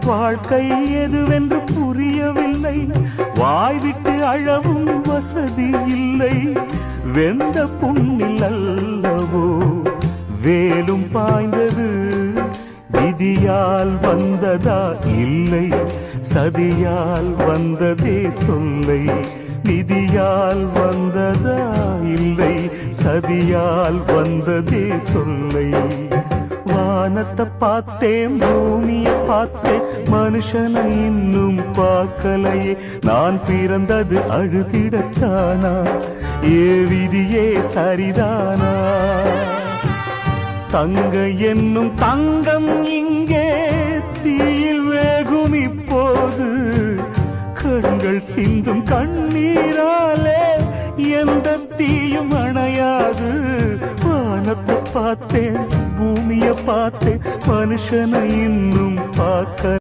வாழ்க்கை எதுவென்று புரியவில்லை, வாய்விட்டு அழவும் வசதி இல்லை. வெந்த புண்ணில் அல்லவோ வேலும் பாய்ந்தது, விதியால் வந்ததா இல்லை, சதியால் வந்ததே தொல்லை. விதியால் வந்ததா இல்லை, சதியால் வந்ததே தொல்லை. வானத்தை பார்த்தேன், பூமியை பார்த்தேன், மனுஷனை இன்னும் பார்க்கலையே. நான் பிறந்தது அழுதிடத்தானா, ஏ விதியே சரிதானா? தங்க என்னும் தங்கம் இங்கே தீயில் வேகும் இப்போது, கண்கள் சிந்தும் கண்ணீராலே எந்த தீயும் அணையாது. வானத்தை பார்த்தேன், பூமியை பார்த்தேன், மனுஷனை இன்னும் பார்க்க